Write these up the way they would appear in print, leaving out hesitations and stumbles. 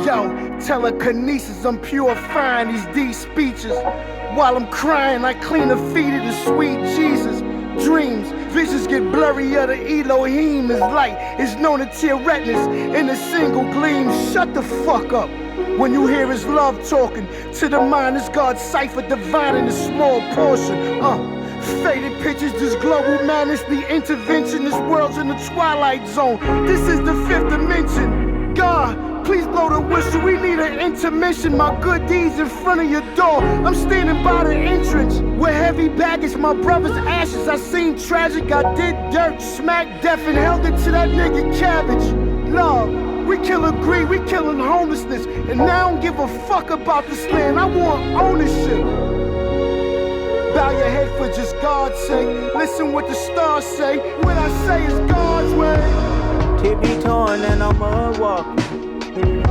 Yo, telekinesis, I'm purifying these speeches. While I'm crying, I clean the feet of the sweet Jesus. Dreams, visions get blurrier, the Elohim is light. It's known to tear retinas in a single gleam. Shut the fuck up when you hear his love talking. To the mind, it's God's cipher, divine in a small portion. Faded pictures, this global madness, the intervention. This world's in the twilight zone. This is the fifth dimension. God, please blow the whistle, we need an intermission. My good deeds in front of your door, I'm standing by the entrance. With heavy baggage, my brother's ashes, I seen tragic. I did dirt, smacked death and held it to that nigga Cabbage. Love, we killing greed, we killing homelessness. And now I don't give a fuck about this land, I want ownership. Bow your head for just God's sake. Listen what the stars say. What I say is God's way. Tippy torn and I'm mud walking.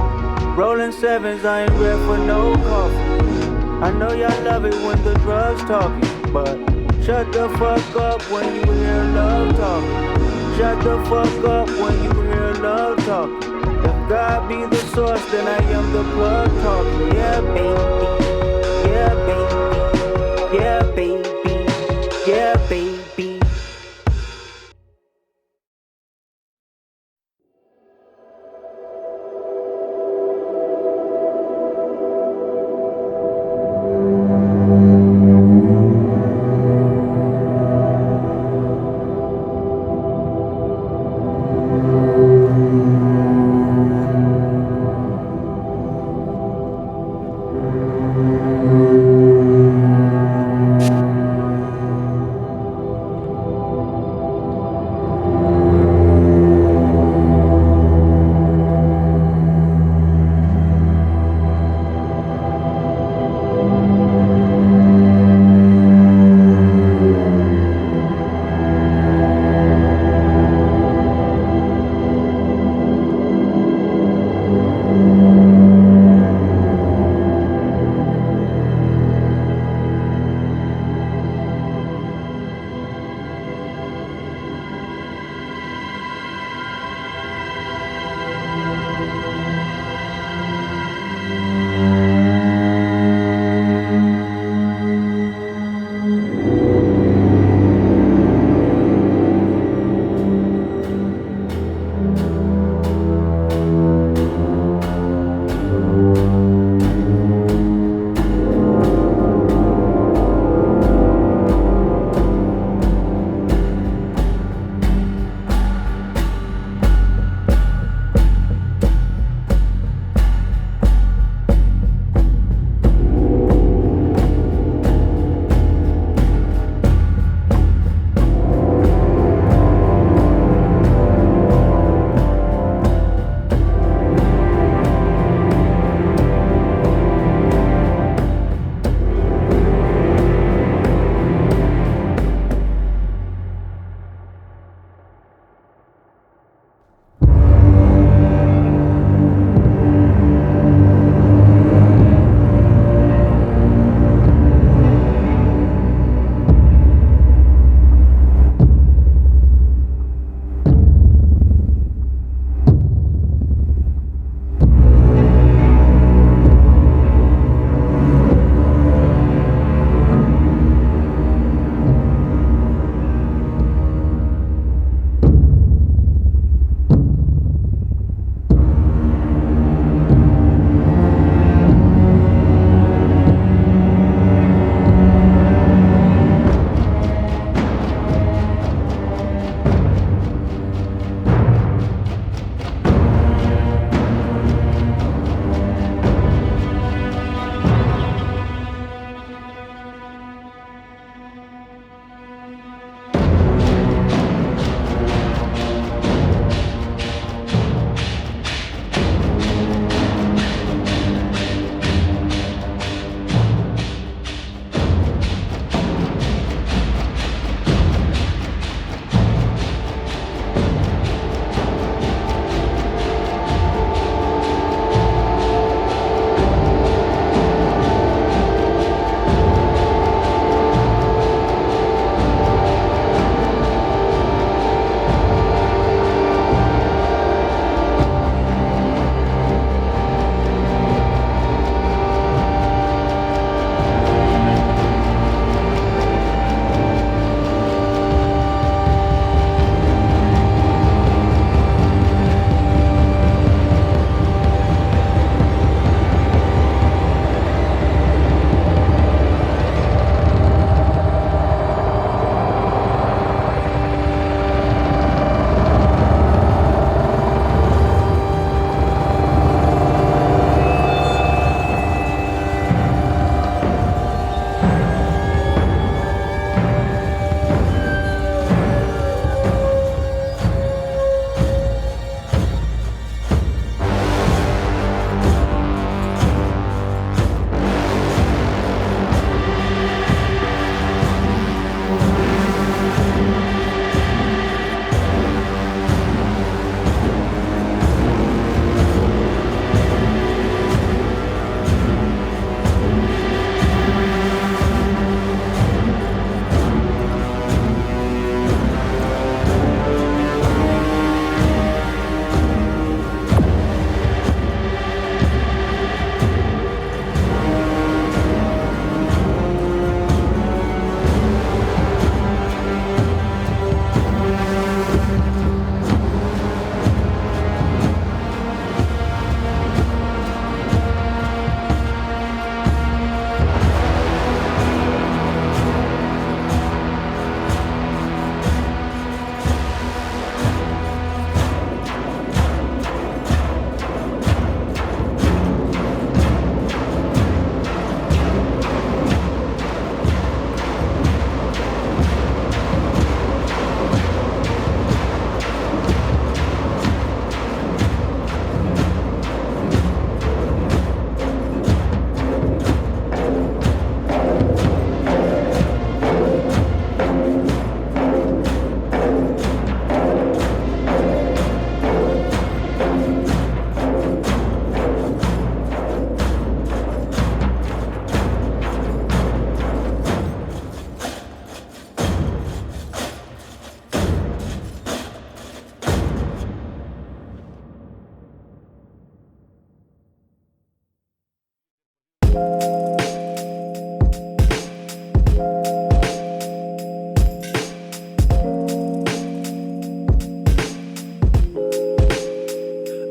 Rolling sevens, I ain't ready for no coffee. I know y'all love it when the drugs talking, but shut the fuck up when you hear love talking. Shut the fuck up when you hear love talking. If God be the source, then I am the plug talking. Yeah, baby. Yeah, baby. Yeah, baby. Yeah, baby.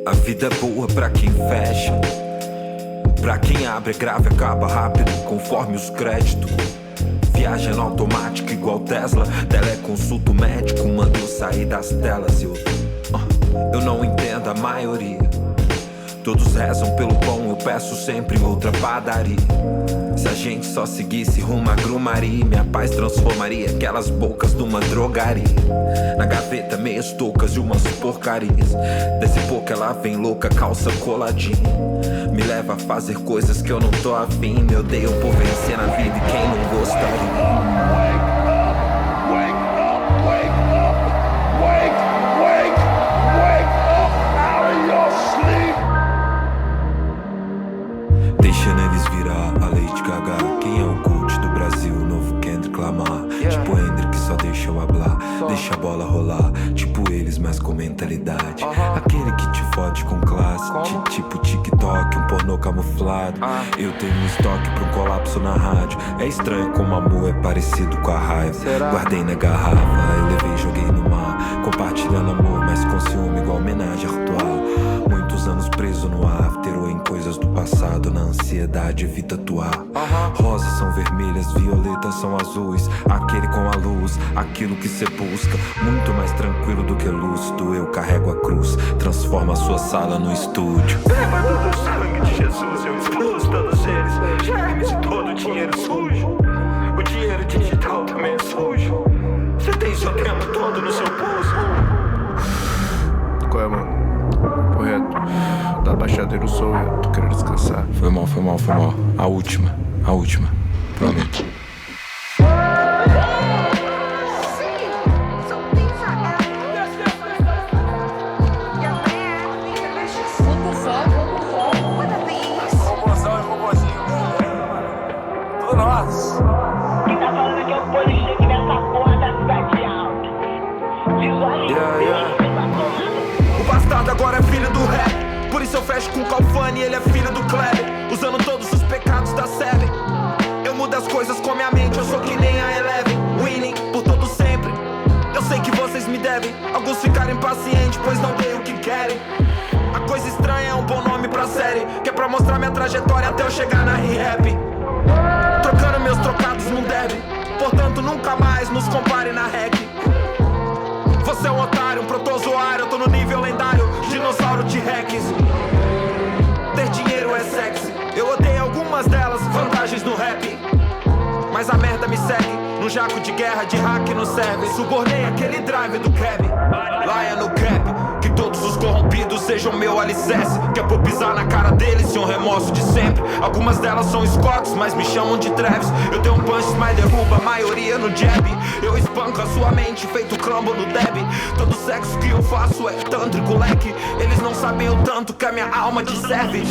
A vida é boa pra quem fecha, pra quem abre é grave, acaba rápido, conforme os créditos. Viaja no automático igual Tesla, teleconsulto médico, manda eu sair das telas. Eu não entendo a maioria. Todos rezam pelo pão, eu peço sempre outra padaria. Se a gente só seguisse rumo à grumaria, minha paz transformaria aquelas bocas numa drogaria. Na gaveta meias toucas e umas porcarias. Desse pouco ela vem louca, calça coladinha. Me leva a fazer coisas que eu não tô afim. Me odeio por vencer na vida e quem não gostaria. Deixando eles virar a Lady Gaga. Quem é o coach do Brasil? O novo Kendrick Lamar. Tipo Hendrick, só deixa eu hablar. Deixa a bola rolar. Tipo eles, mas com mentalidade. Aquele que te fode com classe. Tipo TikTok, um pornô camuflado. Eu tenho um estoque pra um colapso na rádio. É estranho como amor é parecido com a raiva. Guardei na garrafa, eu levei e joguei no mar. Compartilhando amor, mas com ciúme igual homenagem a ritual. Muitos anos preso no after ou em coisas do passado. Na ansiedade evita atuar. Rosas são vermelhas, violetas são azuis. Aquele com a luz, aquilo que cê busca. Muito mais tranquilo do que lúcido. Eu carrego a cruz, transforma a sua sala no estúdio. Bêbado do sangue de Jesus, eu expulso todos eles. Germes e todo o dinheiro sujo. O dinheiro digital também é sujo. Você tem seu tempo todo no seu pulso. Qual é, mano? Correto. Da baixadeira sou eu, tô querendo descansar. Foi mal. A última. Prometo. Quem tá falando aqui é o policheque nessa porra da cidade alta. O bastardo agora é filho do rap. Por isso eu fecho com o Calfani, ele é filho do Kleber. Usando todos os pecados da Seven. Eu mudo as coisas com minha mente, eu sou que nem a Eleven. Winning por todo sempre. Eu sei que vocês me devem. Alguns ficaram impacientes, pois não dei o que querem. A coisa estranha é um bom nome pra série, que é pra mostrar minha trajetória até eu chegar na rap. Trocando meus trocados num deve. Portanto nunca mais nos compare na rec. Você é um otário, um protozoário. Eu tô no nível lendário, dinossauro T-Rex. Ter dinheiro é sexy. Eu odeio algumas delas, vantagens no rap. Mas a merda me segue, num jaco de guerra, de hack não serve. Subornei aquele drive do cab. Laia no cap, que todos os corrompidos sejam meu alicerce. Que é por pisar na cara deles sem um remorso de sempre. Algumas delas são Scotts, mas me chamam de Travis. Eu tenho um punch, mas derruba a maioria no jab. Eu espanco a sua mente, feito crumble no deb. Todo sexo que eu faço é tântrico leque. Eles não sabem o tanto que a minha alma te serve.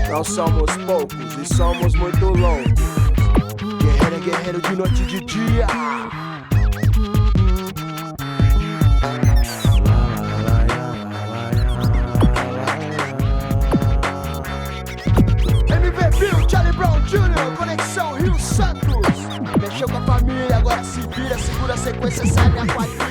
Não somos poucos e somos muito longos. Guerreiro é guerreiro de noite e de dia. MV Bill, Charlie Brown Jr., Conexão Rio Santos. Mexeu com a família, agora se vira, segura a sequência, sai na quadrilha.